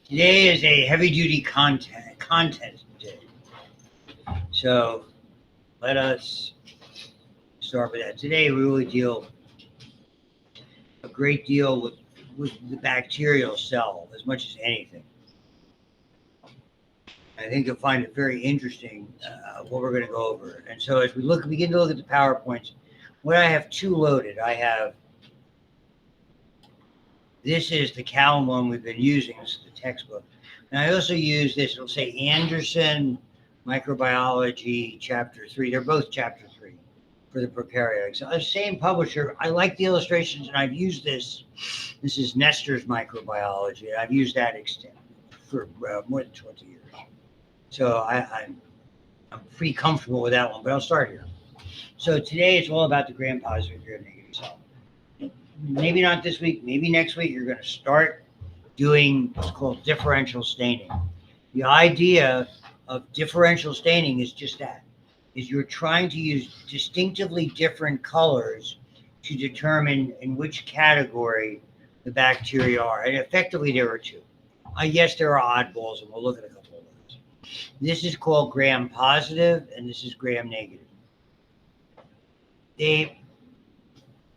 Today is a heavy-duty content day. So let us start with that. Today we really deal a great deal with the bacterial cell as much as anything. I think you'll find it very interesting what we're going to go over. And so as we begin to look at the PowerPoints, what I have two loaded. This is the Calum one we've been using. This is the textbook. And I also use this. It'll say Anderson Microbiology Chapter 3. They're both Chapter 3 for the prokaryotic. So the same publisher. I like the illustrations, and I've used this. This is Nestor's Microbiology. I've used that for more than 20 years. So I'm pretty comfortable with that one, but I'll start here. So today it's all about the gram-positive, gram-negative cell. Maybe not this week, maybe next week, you're going to start doing what's called differential staining. The idea of differential staining is just that, is you're trying to use distinctively different colors to determine in which category the bacteria are. And effectively, there are two. Yes, there are oddballs, and we'll look at a couple of those. This is called gram-positive, and this is gram-negative. It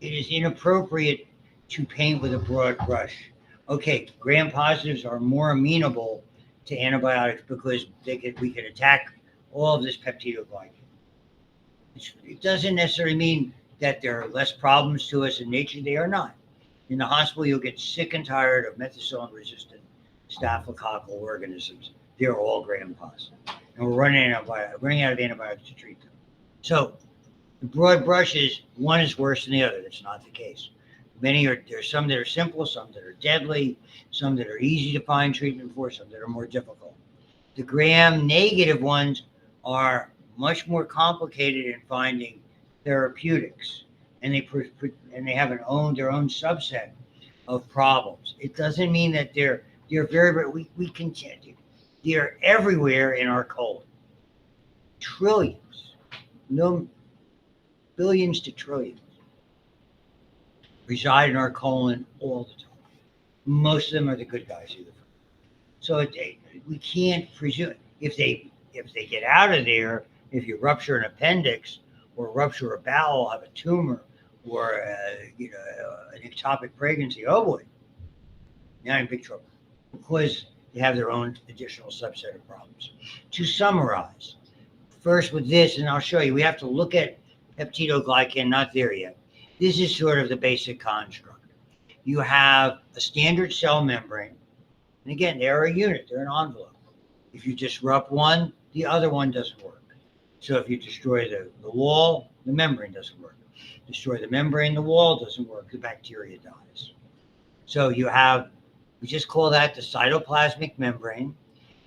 is inappropriate to paint with a broad brush. Okay, gram-positives are more amenable to antibiotics because we can attack all of this peptidoglycan. It doesn't necessarily mean that there are less problems to us in nature. They are not. In the hospital, you'll get sick and tired of methicillin-resistant staphylococcal organisms. They're all gram-positive. And we're running out of antibiotics to treat them. So the broad brushes, one is worse than the other. That's not the case. There's some that are simple, some that are deadly, some that are easy to find treatment for, some that are more difficult. The gram-negative ones are much more complicated in finding therapeutics, and they have their own subset of problems. It doesn't mean that they're very we contend they're everywhere in our colon. Trillions, no billions to trillions reside in our colon all the time. Most of them are the good guys either. So we can't presume if they get out of there. If you rupture an appendix or rupture a bowel, have a tumor, or an ectopic pregnancy, oh boy, now you're in big trouble because they have their own additional subset of problems. To summarize, first with this, and I'll show you, we have to look at peptidoglycan, not there yet. This is sort of the basic construct. You have a standard cell membrane, and again, they're a unit, they're an envelope. If you disrupt one, the other one doesn't work. So if you destroy the wall, the membrane doesn't work. Destroy the membrane, the wall doesn't work, the bacteria dies. So we just call that the cytoplasmic membrane.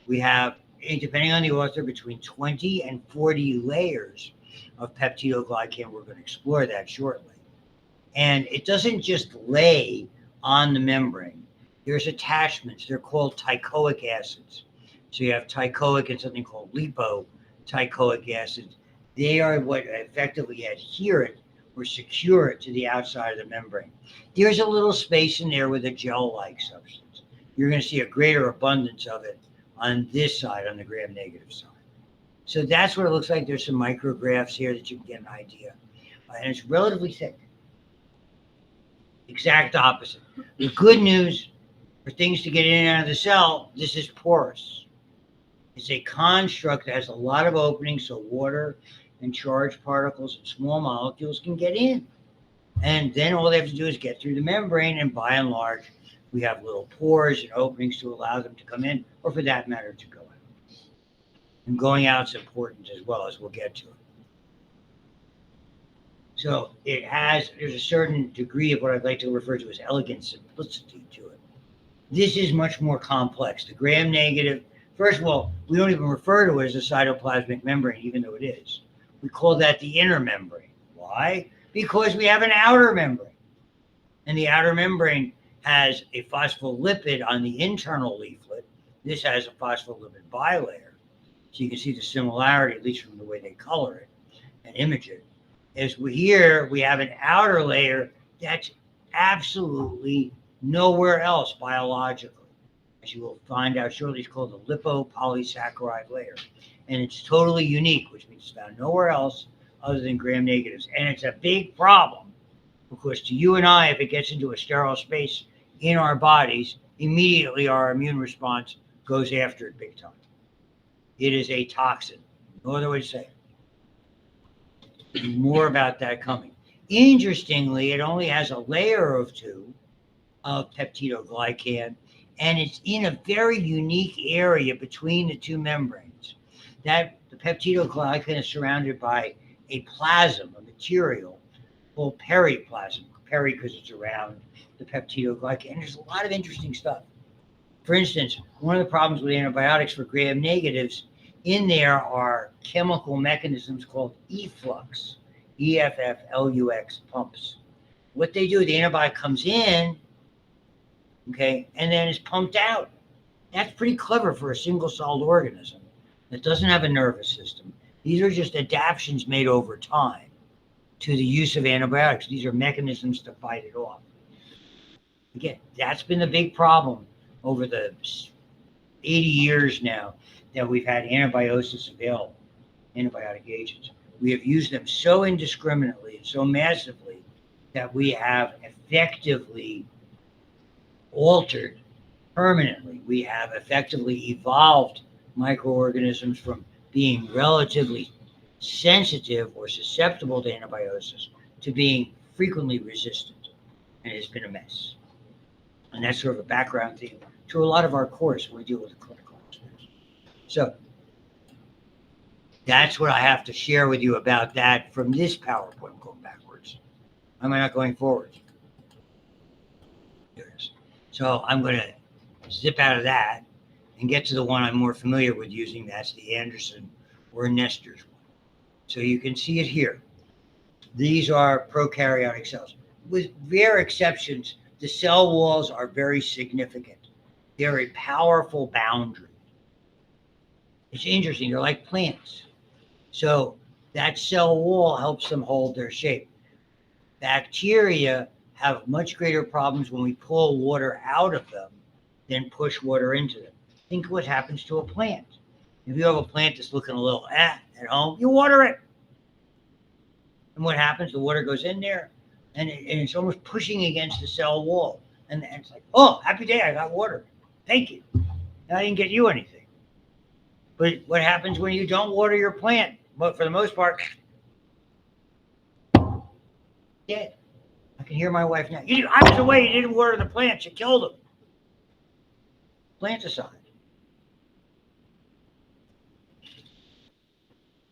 We have, depending on the author, between 20 and 40 layers of peptidoglycan. We're going to explore that shortly. And it doesn't just lay on the membrane. There's attachments. They're called teichoic acids. So you have teichoic and something called lipoteichoic acids. They are what effectively adhere it or secure it to the outside of the membrane. There's a little space in there with a gel-like substance. You're going to see a greater abundance of it on this side, on the gram-negative side. So that's what it looks like. There's some micrographs here that you can get an idea. And it's relatively thick. Exact opposite. The good news for things to get in and out of the cell, this is porous. It's a construct that has a lot of openings, so water and charged particles and small molecules can get in. And then all they have to do is get through the membrane, and by and large, we have little pores and openings to allow them to come in, or for that matter, to go out. And going out is important as well, as we'll get to it. So there's a certain degree of what I'd like to refer to as elegant simplicity to it. This is much more complex. The gram-negative, first of all, we don't even refer to it as a cytoplasmic membrane, even though it is. We call that the inner membrane. Why? Because we have an outer membrane. And the outer membrane has a phospholipid on the internal leaflet. This has a phospholipid bilayer. So you can see the similarity, at least from the way they color it and image it. Here we have an outer layer that's absolutely nowhere else biologically. as you will find out shortly, is called the lipopolysaccharide layer. And it's totally unique, which means it's found nowhere else other than gram negatives. And it's a big problem because to you and I, if it gets into a sterile space in our bodies, immediately our immune response goes after it big time. It is a toxin. No other way to say it. More about that coming. Interestingly, it only has a layer of 2 of peptidoglycan, and it's in a very unique area between the 2 membranes. That the peptidoglycan is surrounded by a plasm, a material called periplasm. Peri because it's around the peptidoglycan. And there's a lot of interesting stuff. For instance, one of the problems with antibiotics for gram negatives, in there are chemical mechanisms called efflux, EFFLUX pumps. What they do, the antibiotic comes in, okay, and then is pumped out. That's pretty clever for a single-celled organism that doesn't have a nervous system. These are just adaptations made over time to the use of antibiotics. These are mechanisms to fight it off. Again, that's been the big problem over the 80 years now that we've had antibiotics available, antibiotic agents. We have used them so indiscriminately and so massively that we have effectively altered permanently. We have effectively evolved microorganisms from being relatively sensitive or susceptible to antibiotics to being frequently resistant. And it's been a mess. And that's sort of a background theme to a lot of our course when we deal with the clinical aspects. So that's what I have to share with you about that from this PowerPoint. I'm going backwards. Am I not going forwards? There it is. So I'm going to zip out of that and get to the one I'm more familiar with using. That's the Anderson or Nestor's one. So you can see it here. These are prokaryotic cells. With rare exceptions, the cell walls are very significant. They're a powerful boundary. It's interesting. They're like plants. So that cell wall helps them hold their shape. Bacteria have much greater problems when we pull water out of them than push water into them. Think what happens to a plant. If you have a plant that's looking a little at home, you water it. And what happens? The water goes in there, and it's almost pushing against the cell wall. And it's like, oh, happy day, I got water. Thank you. I didn't get you anything. But what happens when you don't water your plant? But for the most part, dead. I can hear my wife now. I was away. You didn't water the plants. You killed them. Planticide.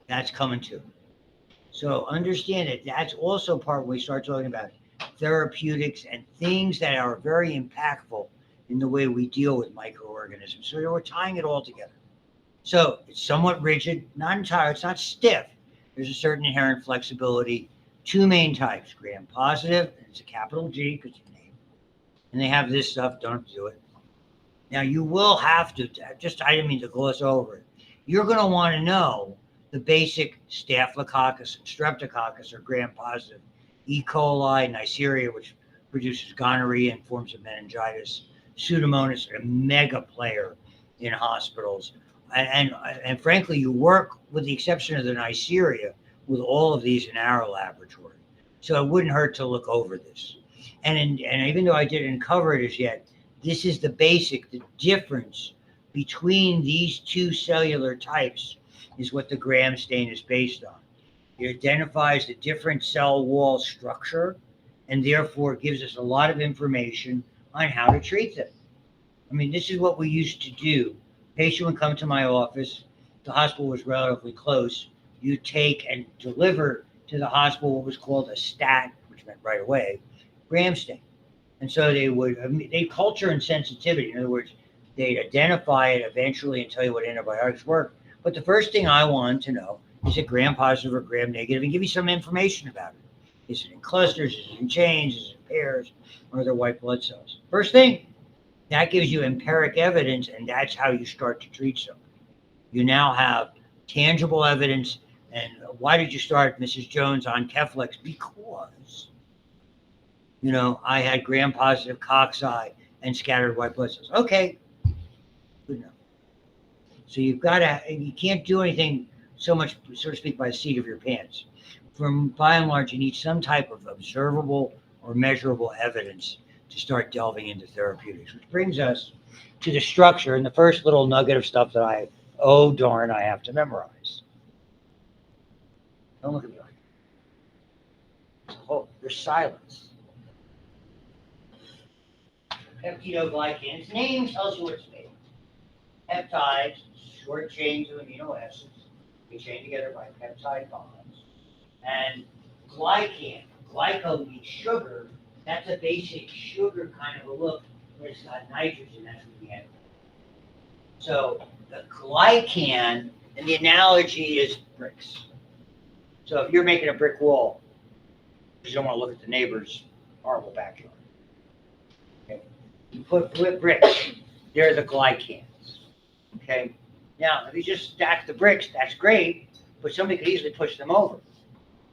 That's coming too. So understand that that's also part when we start talking about therapeutics and things that are very impactful in the way we deal with microorganisms. So we're tying it all together. So it's somewhat rigid, not entire, it's not stiff. There's a certain inherent flexibility. 2 main types, gram positive, and it's a capital G because you name. And they have this stuff, don't have to do it. Now you will have to, I didn't mean to gloss over it. You're going to want to know the basic Staphylococcus and Streptococcus are gram positive. E. coli, Neisseria, which produces gonorrhea and forms of meningitis. Pseudomonas are a mega player in hospitals. And frankly, you work, with the exception of the Neisseria, with all of these in our laboratory. So it wouldn't hurt to look over this. And even though I didn't cover it as yet, this is the basic, the difference between these 2 cellular types is what the gram stain is based on. It identifies the different cell wall structure and therefore gives us a lot of information on how to treat them. I mean, this is what we used to do. Patient would come to my office. The hospital was relatively close. You take and deliver to the hospital what was called a stat, which meant right away, gram stain. And so they culture and sensitivity. In other words, they'd identify it eventually and tell you what antibiotics work. But the first thing I wanted to know, is it gram positive or gram negative, and give you some information about it. Is it in clusters? Is it in chains? Is it in pairs? Or are there white blood cells? First thing, that gives you empiric evidence, and that's how you start to treat somebody. You now have tangible evidence. And why did you start, Mrs. Jones, on Keflex? Because, I had gram positive cocci and scattered white blood cells. Okay, Good enough. So you can't do anything so much, so to speak, by the seat of your pants. By and large, you need some type of observable or measurable evidence to start delving into therapeutics, which brings us to the structure and the first little nugget of stuff that I have to memorize. Don't look at me like that. Oh, there's silence. Peptidoglycans. Name tells you what it's made of. Peptides, short chains of amino acids, they chain together by peptide bonds. And glyco means sugar. That's a basic sugar kind of a look, but it's got nitrogen. That's what we have. So the glycan, and the analogy is bricks. So if you're making a brick wall, you don't want to look at the neighbor's horrible backyard. Okay. You put bricks, they're the glycans. Okay. Now, if you just stack the bricks, that's great, but somebody could easily push them over.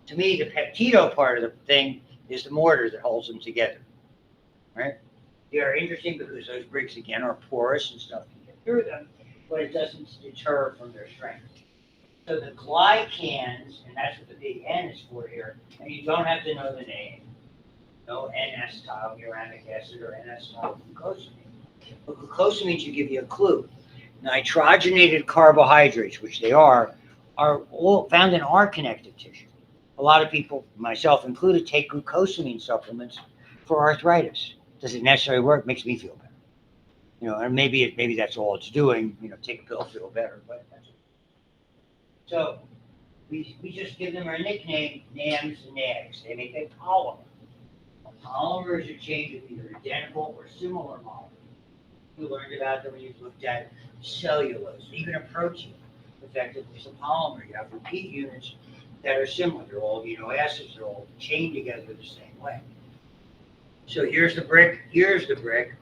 To me, the peptido part of the thing is the mortar that holds them together. Right? They are interesting because those bricks, again, are porous and stuff can get through them, but it doesn't deter from their strength. So the glycans, and that's what the big N is for here, and you don't have to know the name. No N-acetyl-uranic acid or N-acetyl-glucosamine. But glucosamine should give you a clue. Nitrogenated carbohydrates, which they are all found in our connective tissue. A lot of people, myself included, take glucosamine supplements for arthritis. Does it necessarily work? Makes me feel better. And maybe that's all it's doing. Take a pill, feel better. But that's it. So we just give them our nickname, NAMs and NAGs. They make a polymer. A polymer is a change of either identical or similar molecules. You learned about them when you looked at cellulose, even a protein. Effectively, it's a polymer. You have repeat units that are similar. They're all amino acids. They're all chained together the same way. So here's the brick. Here's the brick.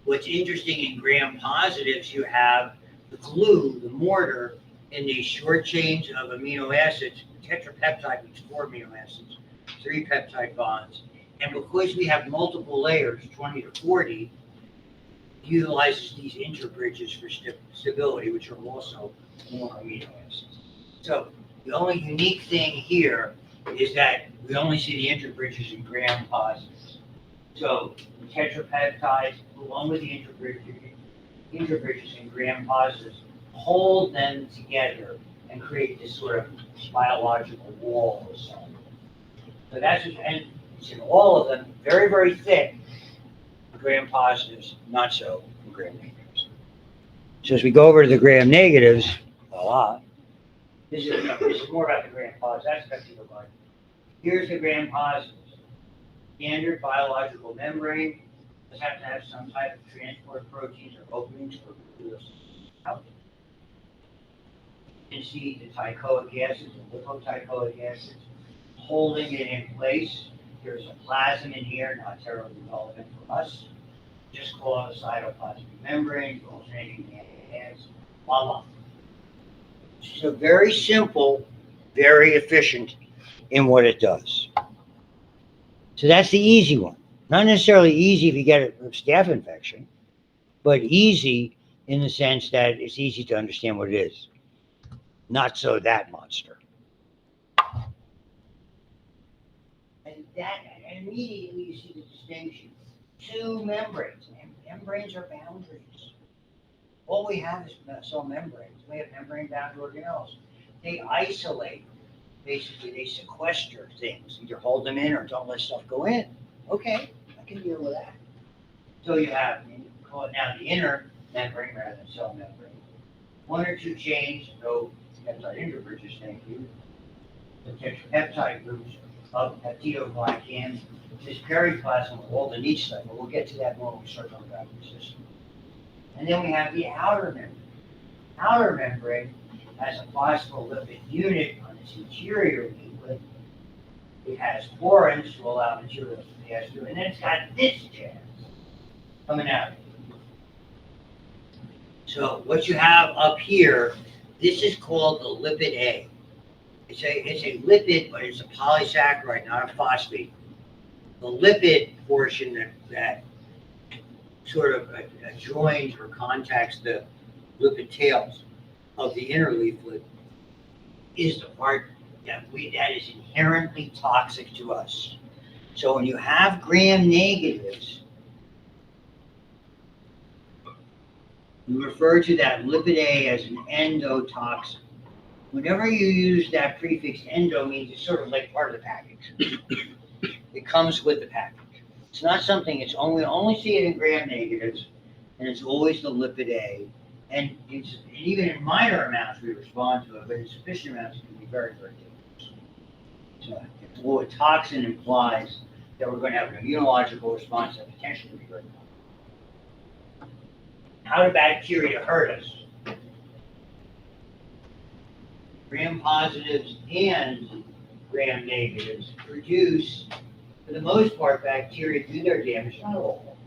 What's interesting in gram positives, you have the glue, the mortar, in these short chains of amino acids. Tetrapeptide means 4 amino acids, 3 peptide bonds. And because we have multiple layers, 20 to 40, utilizes these interbridges for stability, which are also more amino acids. So the only unique thing here is that we only see the interbridges in gram positives. So the tetrapeptides, along with the interbridges in gram positives, hold them together and create this sort of biological wall or something. So that's just, and it's in all of them, very, very thick. Gram positives, not so in gram negatives. So as we go over to the gram negatives, this is more about the gram positives. That's peptidoglycan. Here's the gram positives. Standard biological membrane does have to have some type of transport proteins or openings for glucose out. You can see the teichoic acids and lipoteichoic acids holding it in place. There's a plasm in here, not terribly relevant for us. Just call it a cytoplasmic membrane, alternating ends, voila. So very simple, very efficient in what it does. So that's the easy one. Not necessarily easy if you get a staph infection, but easy in the sense that it's easy to understand what it is. Not so that monster. And immediately you see the distinction. 2 membranes. Membranes are boundaries. All we have is cell membranes. We have membrane-bound organelles. They isolate. Basically, they sequester things. Either hold them in or don't let stuff go in. Okay, I can deal with that. So you have, call it now the inner membrane rather than cell membrane. 1 or 2 chains, no peptide interbridges, thank you. The tetrapeptide groups of peptidoglycans. This periplasm with all the neat stuff, but we'll get to that when we start talking about resistance. And then we have the outer membrane. Outer membrane has a phospholipid unit on its interior liquid. It has porins to allow materials to pass through, and then it's got this jazz coming out. So what you have up here, this is called the lipid A. It's a lipid, but it's a polysaccharide, not a phosphate. The lipid portion that sort of adjoins or contacts the lipid tails of the inner leaflet is the part that is inherently toxic to us. So when you have gram negatives, we refer to that lipid A as an endotoxin. Whenever you use that prefix endo, means it's sort of like part of the package. It comes with the package. It's not something, we only see it in gram negatives, and it's always the lipid A. And even in minor amounts, we respond to it, but in sufficient amounts, it can be very, very dangerous. So, what a toxin implies that we're going to have an immunological response that potentially can be very harmful. How do bacteria hurt us? Gram positives and gram negatives produce, for the most part, bacteria do their damage, not all,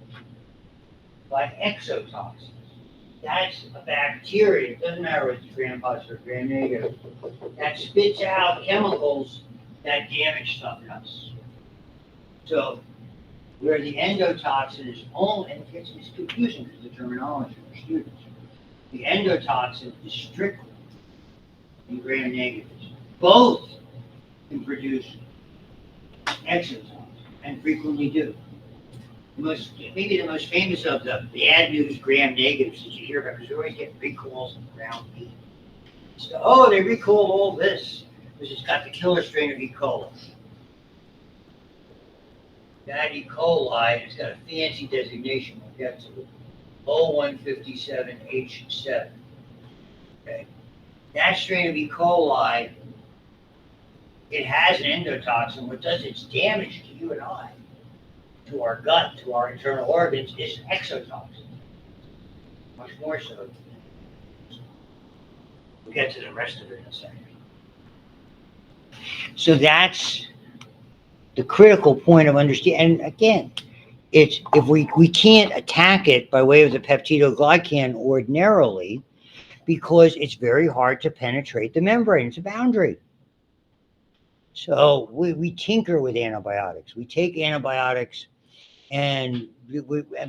by exotoxins. That's a bacteria, it doesn't matter if it's gram positive or gram negative, that spits out chemicals that damage stuff in us. So, where the endotoxin is only, and it's confusing because of the terminology for students, the endotoxin is strictly in gram negatives. Both can produce exotoxins, and frequently do. Maybe the most famous of the bad news gram negatives that you hear about, because we always get recalls around me. So, they recalled all this because it's got the killer strain of E. coli. That E. coli, it's got a fancy designation, we'll get to it. O157H7. Okay. That strain of E. coli, it has an endotoxin. What does its damage to you and I, to our gut, to our internal organs, is exotoxin. Much more so. We'll get to the rest of it in a second. So that's the critical point of understanding. And again, it's if we can't attack it by way of the peptidoglycan ordinarily, because it's very hard to penetrate the membrane. It's a boundary. So we tinker with antibiotics. We take antibiotics, and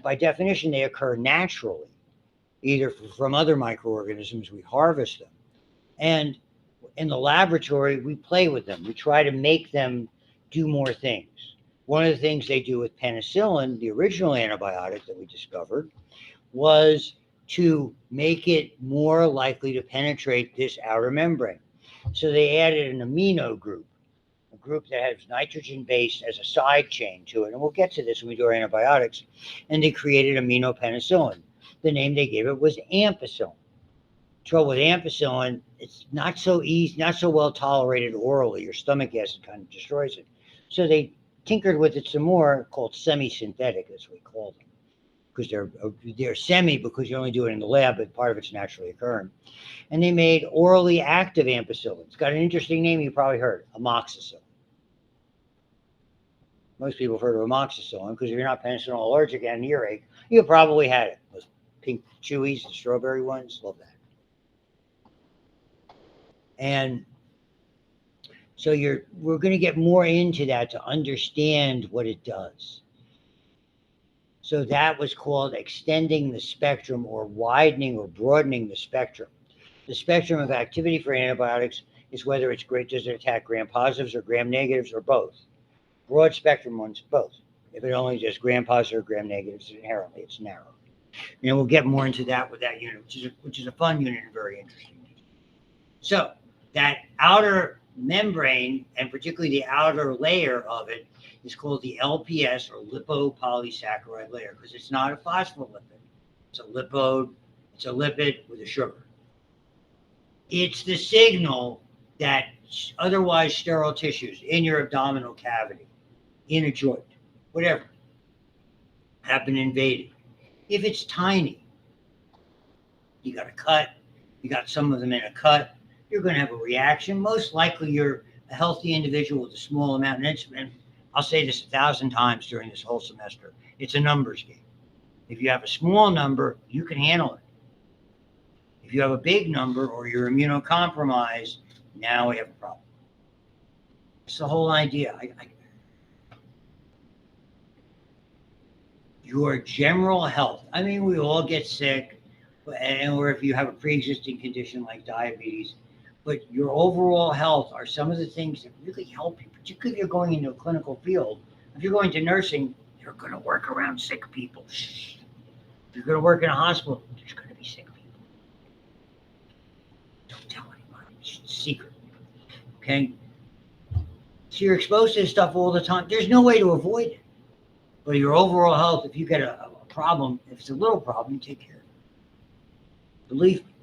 by definition, they occur naturally, either from other microorganisms. We harvest them. And in the laboratory, we play with them. We try to make them do more things. One of the things they do with penicillin, the original antibiotic that we discovered, was to make it more likely to penetrate this outer membrane. So they added an amino group, a group that has nitrogen base as a side chain to it. And we'll get to this when we do our antibiotics. And they created aminopenicillin. The name they gave it was ampicillin. Trouble with ampicillin, it's not so easy, not so well tolerated orally. Your stomach acid kind of destroys it. So they tinkered with it some more, called semi-synthetic, as we call them. Because they're semi, because you only do it in the lab, but part of it's naturally occurring. And they made orally active ampicillin. It's got an interesting name you probably heard, amoxicillin. Most people have heard of amoxicillin because if you're not penicillin allergic and an earache, you probably had it. Those pink chewies, the strawberry ones, love that. And so we're going to get more into that to understand what it does. So that was called extending the spectrum, or widening or broadening the spectrum. The spectrum of activity for antibiotics is whether it's great, does it attack gram positives or gram negatives or both. Broad spectrum ones, both. If it only just gram positive or gram negatives, inherently it's narrow. And we'll get more into that with that unit, which is a fun unit and very interesting. So that outer membrane, and particularly the outer layer of it, is called the LPS, or lipopolysaccharide layer, because it's not a phospholipid. It's a lipid with a sugar. It's the signal that otherwise sterile tissues in your abdominal cavity, in a joint, whatever, have been invaded. If it's tiny, you got a cut, you got some of them in a cut, you're going to have a reaction. Most likely you're a healthy individual with a small amount. And I'll say this 1,000 times during this whole semester. It's a numbers game. If you have a small number, you can handle it. If you have a big number or you're immunocompromised, now we have a problem. It's the whole idea. your general health. I mean, we all get sick, or if you have a pre-existing condition like diabetes, but your overall health are some of the things that really help you, particularly if you're going into a clinical field. If you're going to nursing, you're going to work around sick people. Shh. If you're going to work in a hospital, there's going to be sick people. Don't tell anybody. It's a secret. Okay? So you're exposed to this stuff all the time. There's no way to avoid it. But your overall health, if you get a problem, if it's a little problem, you take care of it. Believe me.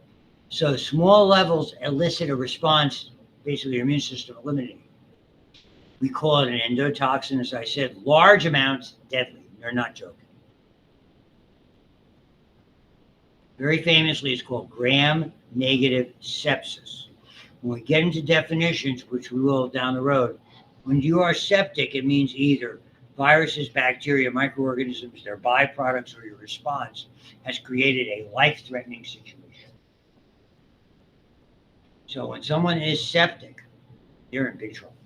So small levels elicit a response, basically your immune system eliminating it. We call it an endotoxin, as I said. Large amounts, deadly. They're not joking. Very famously, it's called gram-negative sepsis. When we get into definitions, which we will down the road, when you are septic, it means either viruses, bacteria, microorganisms, their byproducts, or your response has created a life-threatening situation. So when someone is septic, they're in big trouble.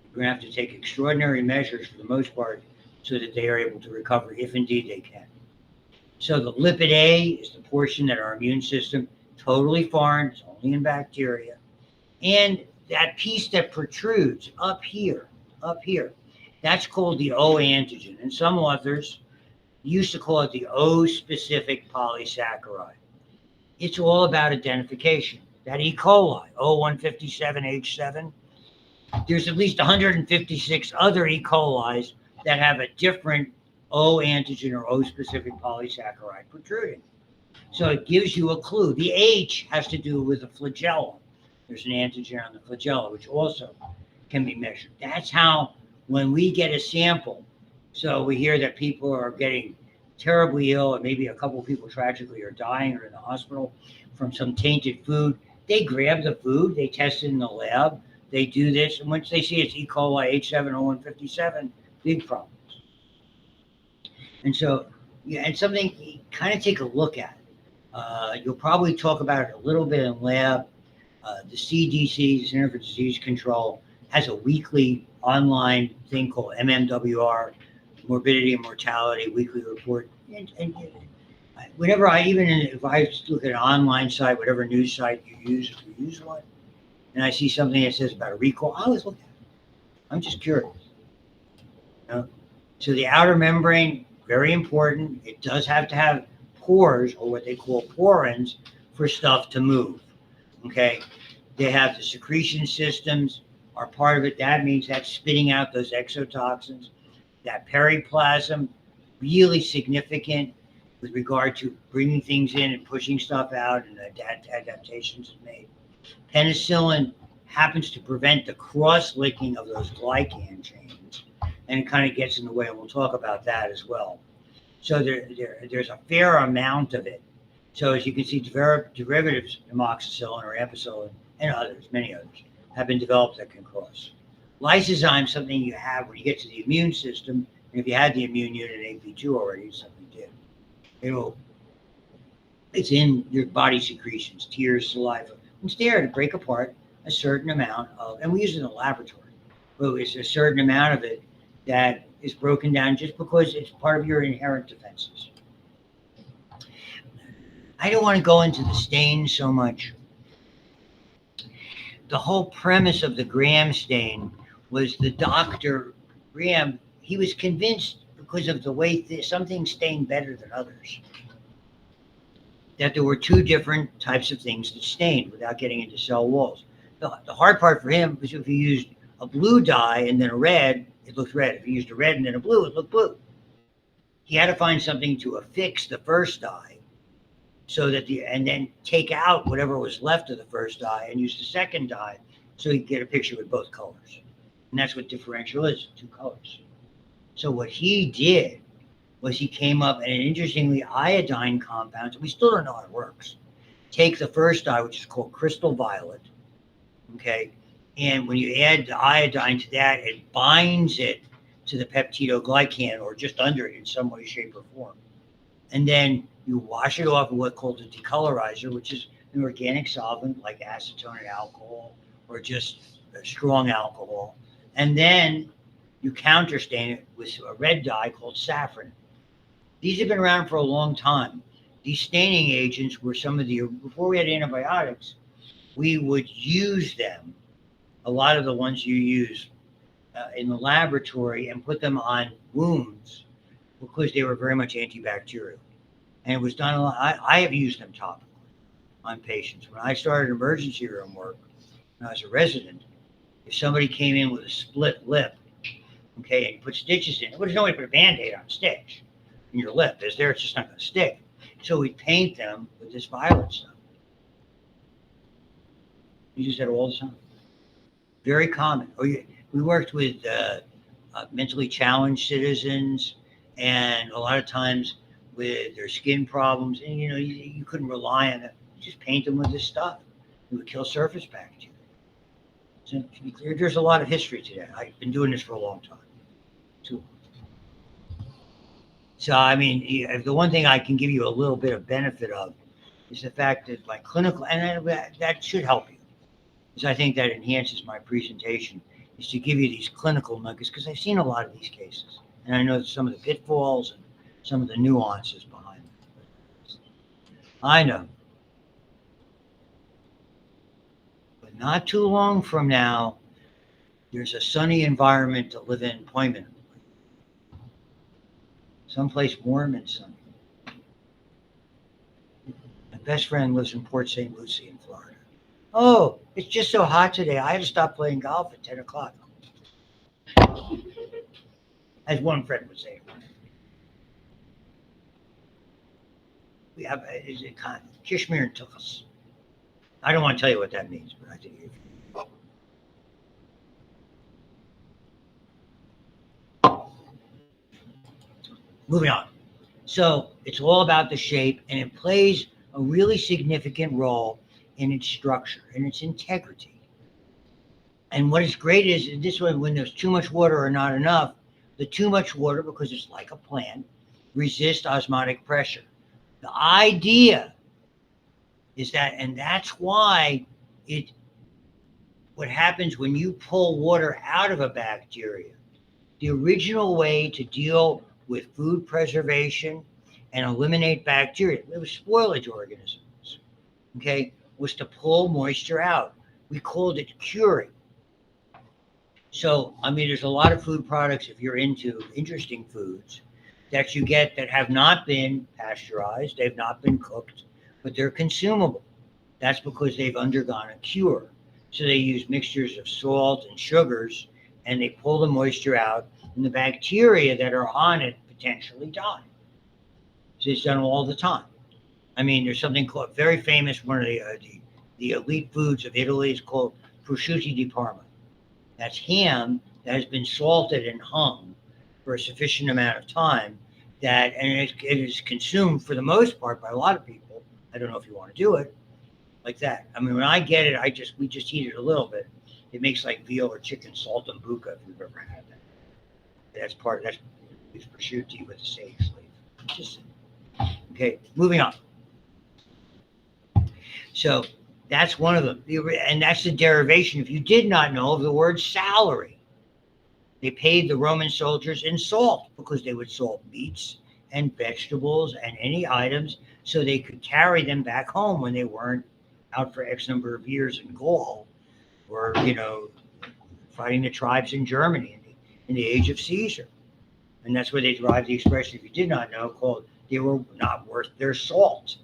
You're going to have to take extraordinary measures for the most part so that they are able to recover, if indeed they can. So the lipid A is the portion that our immune system, totally foreign, it's only in bacteria. And that piece that protrudes up here, that's called the O antigen. And some authors used to call it the O-specific polysaccharide. It's all about identification. That E. coli, O157H7, there's at least 156 other E. colis that have a different O antigen or O-specific polysaccharide protruding. So it gives you a clue. The H has to do with the flagella. There's an antigen on the flagella, which also can be measured. That's how, when we get a sample, so we hear that people are getting terribly ill, and maybe a couple of people tragically are dying or in the hospital from some tainted food. They grab the food, they test it in the lab, they do this, and once they see it's E. coli H7O157, big problems. And so, yeah, it's something you kind of take a look at. You'll probably talk about it a little bit in lab. The CDC, the Center for Disease Control, has a weekly online thing called MMWR, Morbidity and Mortality Weekly Report. And whenever if I look at an online site, whatever news site you use, if you use one, and I see something that says about a recall, I always look at it. I'm just curious. You know? So the outer membrane, very important. It does have to have pores, or what they call porins, for stuff to move. Okay? They have the secretion systems are part of it. That means that's spitting out those exotoxins. That periplasm, really significant with regard to bringing things in and pushing stuff out, and adaptations is made. Penicillin happens to prevent the cross-linking of those glycan chains, and it kind of gets in the way, and we'll talk about that as well. So there's a fair amount of it. So as you can see, derivatives, amoxicillin or ampicillin, and others, many others, have been developed that can cross. Lysozyme is something you have when you get to the immune system, and if you had the immune unit AP2 already, it's something you did. It's in your body secretions, tears, saliva. It's there to break apart a certain amount of, and we use it in the laboratory, but it's a certain amount of it that is broken down just because it's part of your inherent defenses. I don't want to go into the stain so much. The whole premise of the Graham stain was the doctor, Graham, he was convinced because of the way some things stain better than others, that there were two different types of things that stained without getting into cell walls. The hard part for him was if you used a blue dye and then a red, it looked red. If you used a red and then a blue, it looked blue. He had to find something to affix the first dye, so that and then take out whatever was left of the first dye and use the second dye, so he could get a picture with both colors. And that's what differential is, two colors. So what he did was he came up, and interestingly, iodine compounds, we still don't know how it works, take the first dye, which is called crystal violet, okay, and when you add the iodine to that, it binds it to the peptidoglycan, or just under it in some way, shape, or form. And then you wash it off with what's called a decolorizer, which is an organic solvent like acetone and alcohol, or just a strong alcohol. And then You counterstain it with a red dye called saffron. These have been around for a long time. These staining agents were some of the, before we had antibiotics, we would use them, a lot of the ones you use in the laboratory, and put them on wounds because they were very much antibacterial. And it was done a lot. I have used them topically on patients. When I started emergency room work, when I was a resident, if somebody came in with a split lip, okay, and you put stitches in it, well, there's no way to put a Band-Aid on a stitch in your lip. Is there? It's just not going to stick. So we paint them with this violet stuff. We use that all the time. Very common. We worked with mentally challenged citizens, and a lot of times with their skin problems, and you couldn't rely on it. You just paint them with this stuff. It would kill surface bacteria. So to be clear, there's a lot of history to that. I've been doing this for a long time, too. So, I mean, the one thing I can give you a little bit of benefit of is the fact that my clinical, and that should help you, because I think that enhances my presentation, is to give you these clinical nuggets, because I've seen a lot of these cases, and I know some of the pitfalls and some of the nuances behind them. I know. But not too long from now, there's a sunny environment to live in permanently. Someplace warm and sunny. My best friend lives in Port St. Lucie in Florida. Oh, it's just so hot today. I had to stop playing golf at 10 o'clock. As one friend would say. We have is it kind of Kishmir and Tuchus. I don't want to tell you what that means, but I think if moving on. So it's all about the shape, and it plays a really significant role in its structure and its integrity. And what is great is this way, when there's too much water or not enough, the too much water, because it's like a plant, resists osmotic pressure. The idea is that, and that's why what happens when you pull water out of a bacteria, the original way to deal with food preservation and eliminate bacteria, it was spoilage organisms, okay, was to pull moisture out. We called it curing. So, I mean, there's a lot of food products, if you're into interesting foods, that you get that have not been pasteurized, they've not been cooked, but they're consumable. That's because they've undergone a cure. So they use mixtures of salt and sugars, and they pull the moisture out, and the bacteria that are on it potentially die. So it's done all the time. I mean, there's something called, very famous, one of the elite foods of Italy is called prosciutto di Parma. That's ham that has been salted and hung for a sufficient amount of time, and it is consumed for the most part by a lot of people. I don't know if you want to do it like that. I mean, when I get it, we just eat it a little bit. It makes like veal or chicken saltimbocca, if you've ever had that. That's prosciutto with a sage leaf. Okay, moving on. So that's one of them. And that's the derivation, if you did not know, of the word salary. They paid the Roman soldiers in salt because they would salt meats and vegetables and any items so they could carry them back home when they weren't out for X number of years in Gaul, or, fighting the tribes in Germany in the age of Caesar. And that's where they derived the expression, if you did not know, called they were not worth their salt.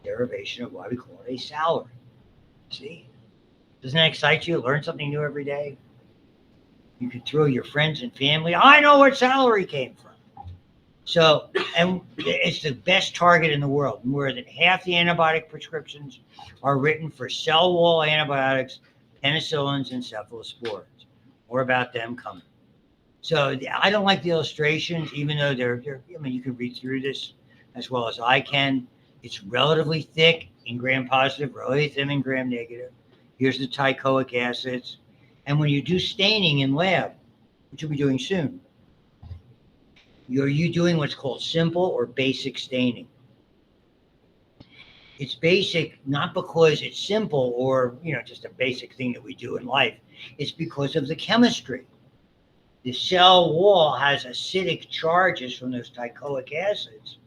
Derivation of why we call it a salary. See? Doesn't that excite you? Learn something new every day. You could throw your friends and family, I know where salary came from. So, and it's the best target in the world. More than half the antibiotic prescriptions are written for cell wall antibiotics, penicillins, and cephalosporins. More about them coming. So I don't like the illustrations, even though they're I mean, you can read through this as well as I can. It's relatively thick in gram-positive, relatively thin in gram-negative. Here's the teichoic acids. And when you do staining in lab, which you'll be doing soon, you're doing what's called simple or basic staining. It's basic not because it's simple or just a basic thing that we do in life. It's because of the chemistry. The cell wall has acidic charges from those teichoic acids.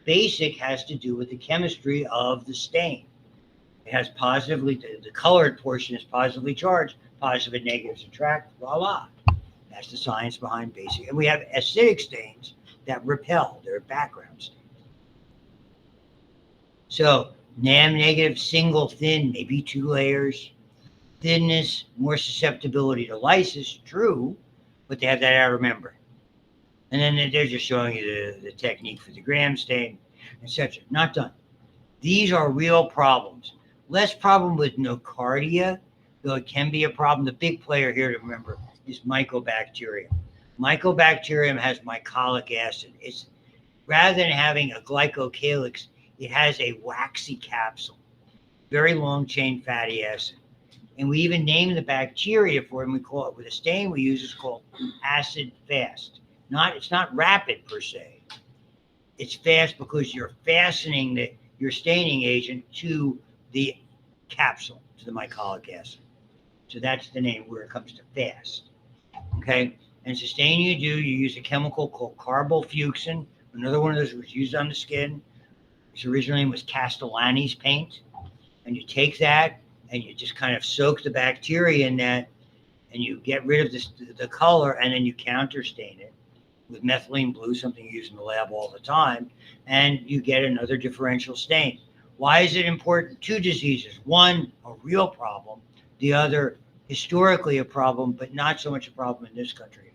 Basic has to do with the chemistry of the stain. It has positively, the colored portion is positively charged, positive and negative subtract, voila. That's the science behind basic. And we have acidic stains that repel, they're background stains. So NAM negative, single thin, maybe 2 layers. Thinness, more susceptibility to lysis, true, but they have that outer membrane. And then they're just showing you the technique for the gram stain, etc. Not done. These are real problems. Less problem with nocardia, though it can be a problem. The big player here to remember is Mycobacterium. Mycobacterium has mycolic acid. It's rather than having a glycocalyx, it has a waxy capsule, very long chain fatty acid. And we even name the bacteria for it, and we call it, with a stain we use, is called acid fast. It's not rapid per se. It's fast because you're fastening your staining agent to the capsule, to the mycolic acid. So that's the name where it comes to fast. Okay? And it's a stain you do, you use a chemical called carbofuchsin. Another one of those was used on the skin. Its original name was Castellani's paint. And you take that and you just kind of soak the bacteria in that, and you get rid of the color, and then you counter stain it with methylene blue, something you use in the lab all the time, and you get another differential stain. Why is it important? 2 diseases. One, a real problem. The other, historically a problem, but not so much a problem in this country.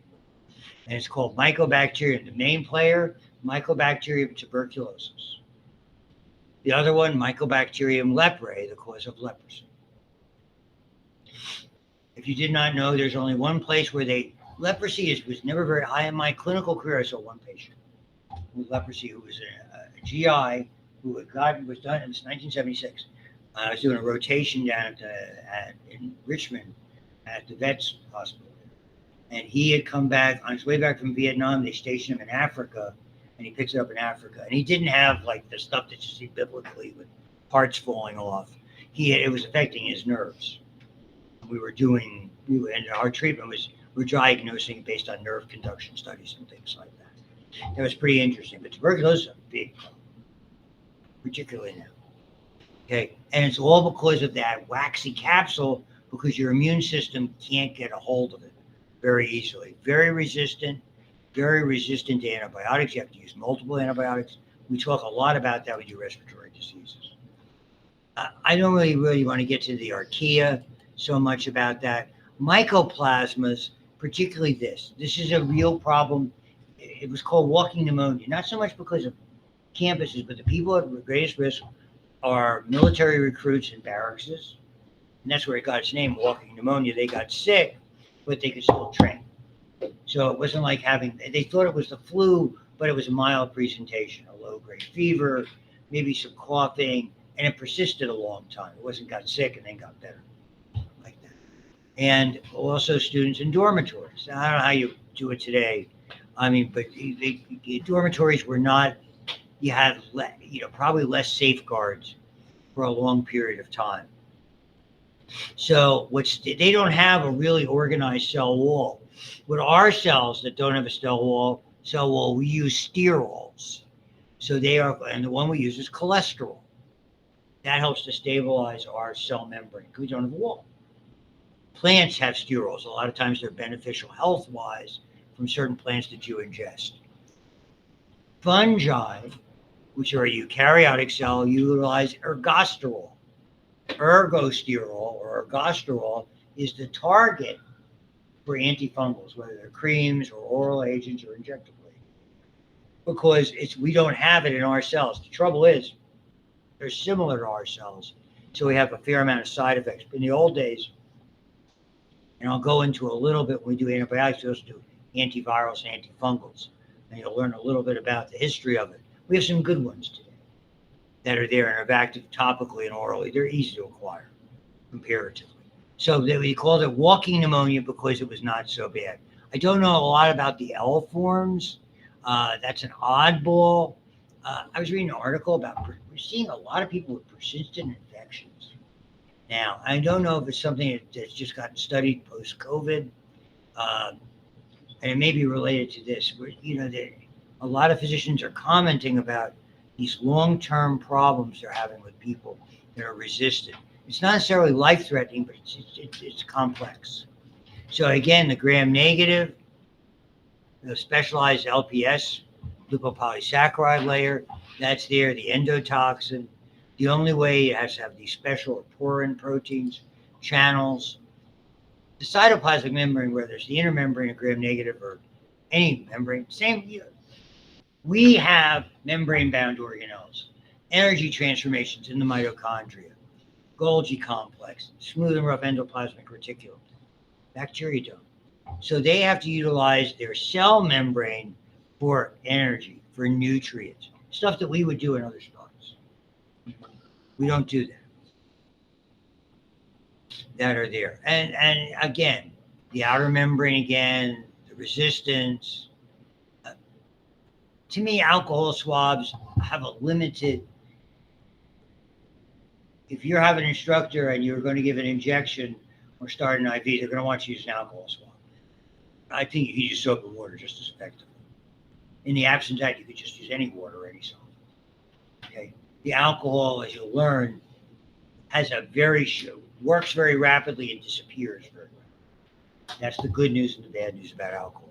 And it's called Mycobacterium. The main player, Mycobacterium tuberculosis. The other one, Mycobacterium leprae, the cause of leprosy. If you did not know, there's only one place where leprosy was never very high in my clinical career. I saw one patient with leprosy who was a GI who was done in 1976. I was doing a rotation down in Richmond at the Vets Hospital. And he had come back, on his way back from Vietnam, they stationed him in Africa, and he picks it up in Africa. And he didn't have like the stuff that you see biblically with parts falling off. It was affecting his nerves. And our treatment we're diagnosing based on nerve conduction studies and things like that. That was pretty interesting. But tuberculosis is a big problem, particularly now. Okay, and it's all because of that waxy capsule, because your immune system can't get a hold of it very easily. Very resistant to antibiotics. You have to use multiple antibiotics. We talk a lot about that with your respiratory diseases. I don't really want to get to the archaea so much about that. Mycoplasmas, particularly this is a real problem. It was called walking pneumonia, not so much because of campuses, but the people at greatest risk are military recruits in barracks. And that's where it got its name, walking pneumonia. They got sick, but they could still train. So it wasn't like they thought it was the flu, but it was a mild presentation, a low-grade fever, maybe some coughing, and it persisted a long time. It wasn't got sick and then got better like that. And also students in dormitories. Now, I don't know how you do it today. I mean, but the dormitories were not, you had probably less safeguards for a long period of time. So they don't have a really organized cell wall. With our cells that don't have a cell wall, we use sterols. So and the one we use is cholesterol. That helps to stabilize our cell membrane because we don't have a wall. Plants have sterols. A lot of times they're beneficial health-wise from certain plants that you ingest. Fungi, which are a eukaryotic cell, utilize ergosterol. Ergosterol or ergosterol is the target for antifungals, whether they're creams or oral agents or injectable agents, because we don't have it in our cells. The trouble is, they're similar to our cells, so we have a fair amount of side effects. But in the old days, and I'll go into a little bit when we do antibiotics, we also do antivirals and antifungals, and you'll learn a little bit about the history of it. We have some good ones today that are there and are active topically and orally. They're easy to acquire comparatively. So we called it walking pneumonia because it was not so bad. I don't know a lot about the L forms. That's an oddball. I was reading an article about we're seeing a lot of people with persistent infections. Now, I don't know if it's something that's just gotten studied post-COVID. and it may be related to this, where, that a lot of physicians are commenting about these long-term problems they're having with people that are resistant. It's not necessarily life-threatening, but it's complex. So again, the gram-negative, the specialized LPS, lipopolysaccharide layer, that's there, the endotoxin. The only way it has to have these special porine proteins, channels. The cytoplasmic membrane, where there's the inner membrane of gram-negative or any membrane, same. We have membrane-bound organelles, energy transformations in the mitochondria, Golgi complex, smooth and rough endoplasmic reticulum. Bacteria don't. So they have to utilize their cell membrane for energy, for nutrients, stuff that we would do in other spots. We don't do that are there. And again, the outer membrane again, the resistance. To me, alcohol swabs have a limited. If you have an instructor and you're going to give an injection or start an IV, they're going to want you to use an alcohol swab. I think you can use soap and water just as effectively. In the absence of that, you could just use any water or any salt. Okay. The alcohol, as you'll learn, has works very rapidly and disappears very rapidly. That's the good news and the bad news about alcohol.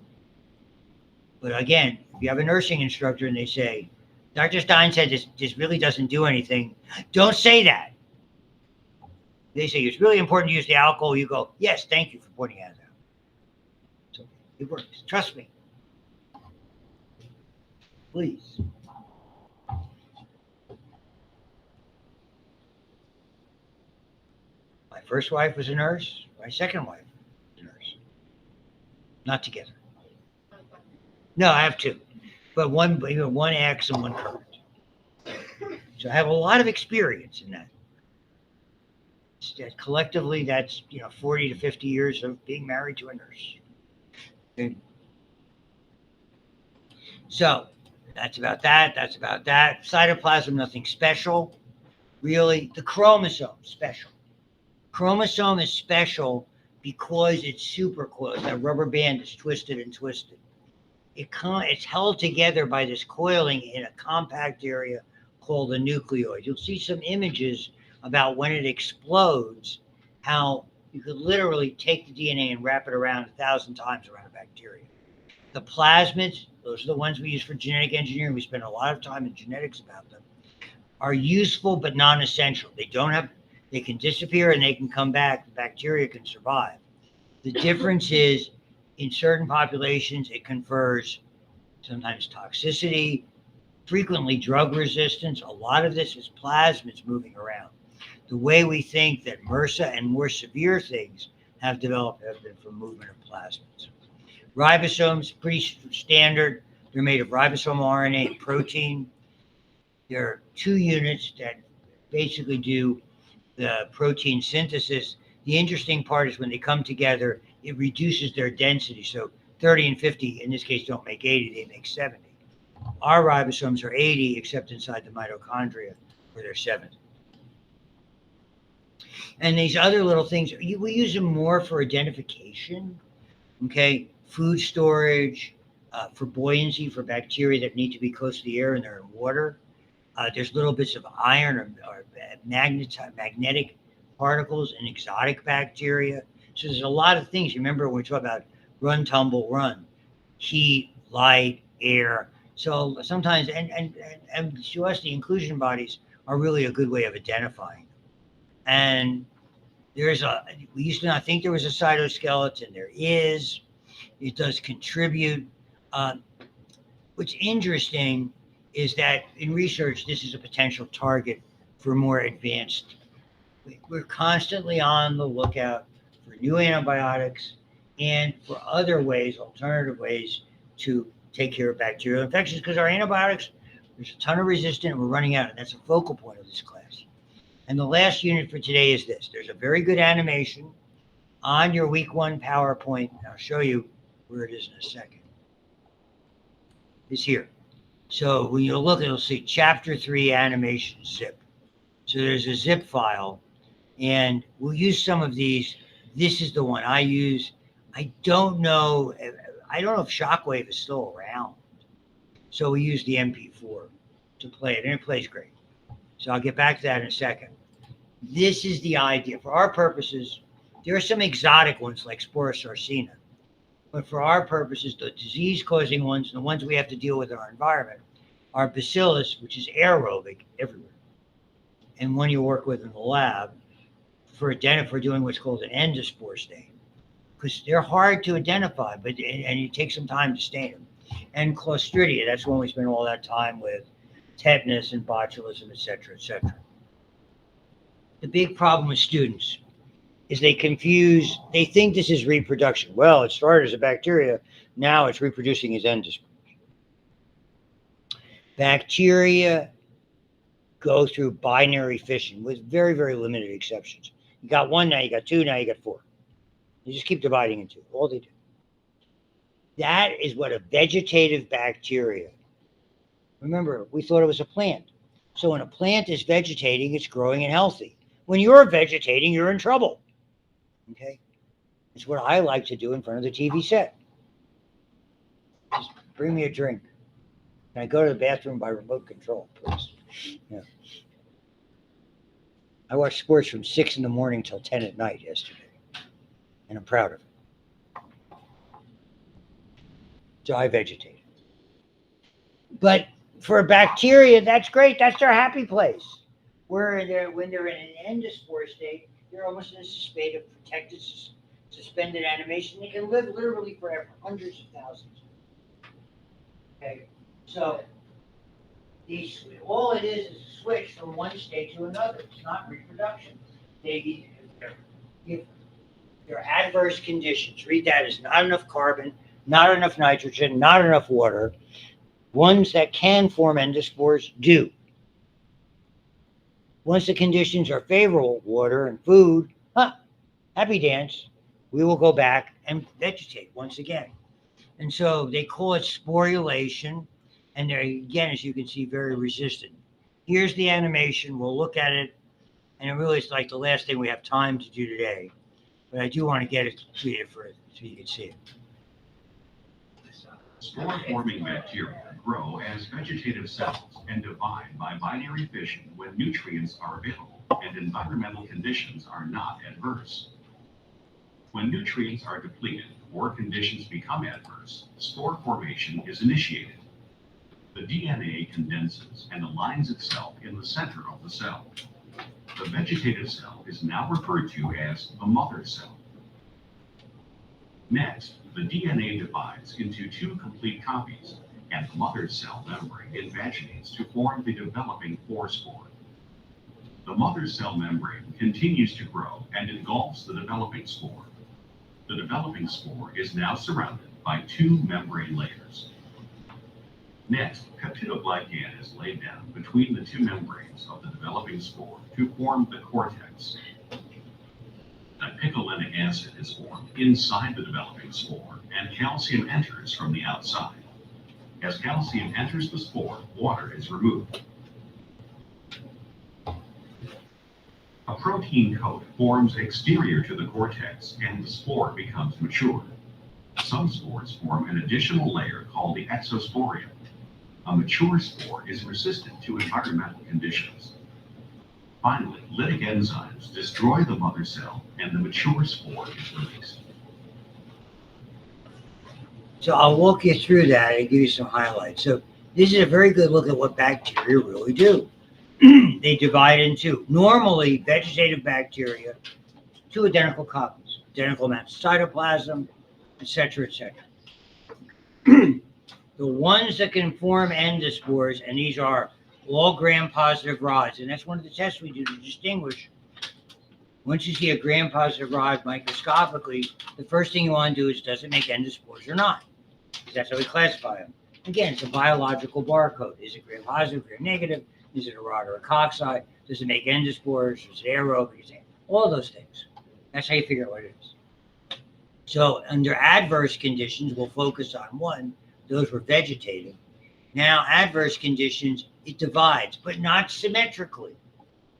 But again, if you have a nursing instructor and they say, Dr. Stein said this really doesn't do anything, don't say that. They say it's really important to use the alcohol. You go, yes, thank you for pointing that out. So it works. Trust me. Please. My first wife was a nurse. My second wife was a nurse. Not together. No, I have two, but one ex and one current. So I have a lot of experience in that. Collectively, that's 40 to 50 years of being married to a nurse. Okay. So that's about that. Cytoplasm, nothing special, really. The chromosome, special. Chromosome is special because it's supercoiled. That rubber band is twisted and twisted. It's held together by this coiling in a compact area called the nucleoid. You'll see some images about when it explodes, how you could literally take the DNA and wrap it around 1,000 times around a bacteria. The plasmids, those are the ones we use for genetic engineering. We spend a lot of time in genetics about them, are useful but non-essential. They can disappear and they can come back. The bacteria can survive. The difference is, in certain populations, it confers sometimes toxicity, frequently drug resistance. A lot of this is plasmids moving around. The way we think that MRSA and more severe things have developed have been from movement of plasmids. Ribosomes, pretty standard. They're made of ribosome RNA and protein. There are two units that basically do the protein synthesis. The interesting part is when they come together, it reduces their density. So 30 and 50, in this case, don't make 80, they make 70. Our ribosomes are 80, except inside the mitochondria, where they're 70. And these other little things, we use them more for identification, okay? Food storage, for buoyancy, for bacteria that need to be close to the air and they're in water. There's little bits of iron or magnetic particles in exotic bacteria. So there's a lot of things. You remember when we talk about run, tumble, run, heat, light, air. So sometimes, and to us, the inclusion bodies are really a good way of identifying. And we used to not think there was a cytoskeleton. There is. It does contribute. What's interesting is that in research, this is a potential target for more advanced. We're constantly on the lookout for new antibiotics and for other ways, alternative ways to take care of bacterial infections, because our antibiotics, there's a ton of resistant, and we're running out, and that's a focal point of this class. And the last unit for today is this. There's a very good animation on your week 1 PowerPoint. I'll show you where it is in a second. It's here. So when you look, it'll say Chapter 3 animation zip. So there's a zip file, and we'll use some of these. This is the one I use. I don't know. I don't know if Shockwave is still around. So we use the MP4 to play it, and it plays great. So I'll get back to that in a second. This is the idea. For our purposes, there are some exotic ones like Sporosarcina. But for our purposes, the disease-causing ones, the ones we have to deal with in our environment, are bacillus, which is aerobic everywhere, and one you work with in the lab for doing what's called an endospore stain, because they're hard to identify, but and you take some time to stain them. And Clostridia, that's when we spend all that time with tetanus and botulism, et cetera, et cetera. The big problem with students is they think this is reproduction. Well, it started as a bacteria, now it's reproducing as endospores. Bacteria go through binary fission with very, very limited exceptions. You got one, now you got two, now you got four. You just keep dividing into all they do. That is what a vegetative bacteria. Remember, we thought it was a plant. So when a plant is vegetating, it's growing and healthy. When you're vegetating, you're in trouble. Okay? It's what I like to do in front of the TV set. Just bring me a drink. Can I go to the bathroom by remote control, please? Yeah. I watched sports from 6 in the morning till 10 at night yesterday. And I'm proud of it. So I vegetate. But for a bacteria, that's great. That's their happy place. When they're in an endospore state, they're almost in a state of protected, suspended animation. They can live literally forever, hundreds of thousands. Okay, so all it is a switch from one state to another. It's not reproduction. If there are adverse conditions, read that as not enough carbon, not enough nitrogen, not enough water. Ones that can form endospores do. Once the conditions are favorable, water and food, happy dance, we will go back and vegetate once again. And so they call it sporulation, and they're, again, as you can see, very resistant. Here's the animation. We'll look at it, and it really is like the last thing we have time to do today. But I do want to get it to you so you can see it. Spore-forming bacteria grow as vegetative cells and divide by binary fission when nutrients are available and environmental conditions are not adverse. When nutrients are depleted or conditions become adverse, spore formation is initiated. The DNA condenses and aligns itself in the center of the cell. The vegetative cell is now referred to as the mother cell. Next, the DNA divides into two complete copies, and the mother cell membrane invaginates to form the developing forespore. The mother cell membrane continues to grow and engulfs the developing spore. The developing spore is now surrounded by two membrane layers. Next, peptidoglycan is laid down between the two membranes of the developing spore to form the cortex. Picolinic acid is formed inside the developing spore, and calcium enters from the outside. As calcium enters the spore, water is removed. A protein coat forms exterior to the cortex, and the spore becomes mature. Some spores form an additional layer called the exosporium. A mature spore is resistant to environmental conditions. Finally, lytic enzymes destroy the mother cell, and the mature spore is released. So I'll walk you through that and give you some highlights. So this is a very good look at what bacteria really do. They divide into, normally, vegetative bacteria, two identical copies, identical amounts of cytoplasm, et cetera, et cetera. The ones that can form endospores, and these are all gram-positive rods, and that's one of the tests we do to distinguish. Once you see a gram-positive rod microscopically, the first thing you want to do is, does it make endospores or not? That's how we classify them. Again, it's a biological barcode. Is it gram-positive, gram-negative? Is it a rod or a cocci? Does it make endospores? Is it aerobic? All those things. That's how you figure out what it is. So under adverse conditions, we'll focus on one. Those were vegetative. Now, adverse conditions, it divides, but not symmetrically.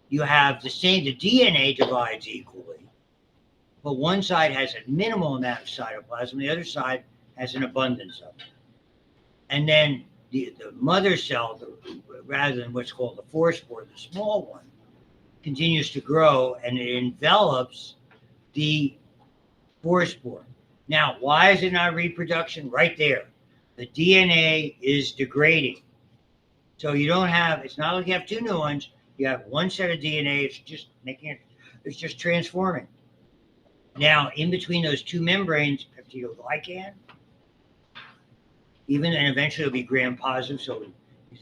You have the DNA divides equally, but one side has a minimal amount of cytoplasm, the other side has an abundance of it. And then the mother cell, rather than what's called the forespore, the small one, continues to grow and it envelops the forespore. Now, why is it not reproduction? Right there. The DNA is degrading. So you don't have, it's not like you have two new ones. You have one set of DNA, it's just transforming. Now, in between those two membranes, peptidoglycan, and eventually it'll be gram positive. So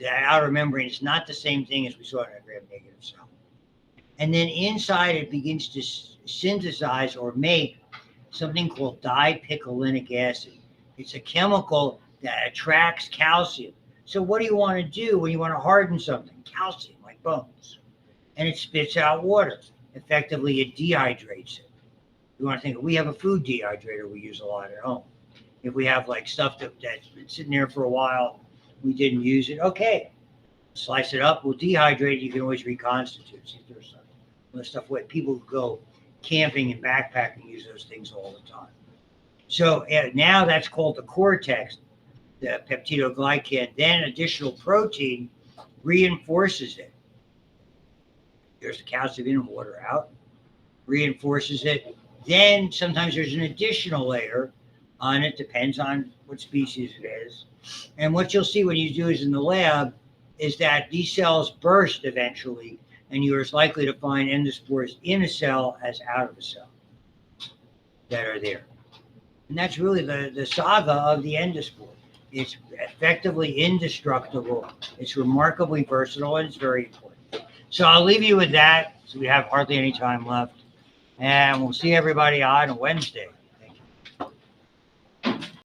that outer membrane is not the same thing as we saw in a gram negative cell. And then inside it begins to synthesize or make something called dipicolinic acid. It's a chemical that attracts calcium. So what do you want to do when you want to harden something? Calcium, like bones. And it spits out water. Effectively, it dehydrates it. You want to think, we have a food dehydrator we use a lot at home. If we have like stuff that's been sitting there for a while, we didn't use it, okay. Slice it up, we'll dehydrate it, you can always reconstitute. See, there's some stuff where people who go camping and backpacking use those things all the time. So now that's called the cortex, the peptidoglycan. Then additional protein reinforces it. There's the calcium in and water out, reinforces it. Then sometimes there's an additional layer on it, depends on what species it is. And what you'll see when you do is in the lab is that these cells burst eventually, and you're as likely to find endospores in a cell as out of a cell that are there. And that's really the saga of the endospore. It's effectively indestructible. It's remarkably versatile, and it's very important. So I'll leave you with that. So we have hardly any time left. And we'll see everybody on Wednesday.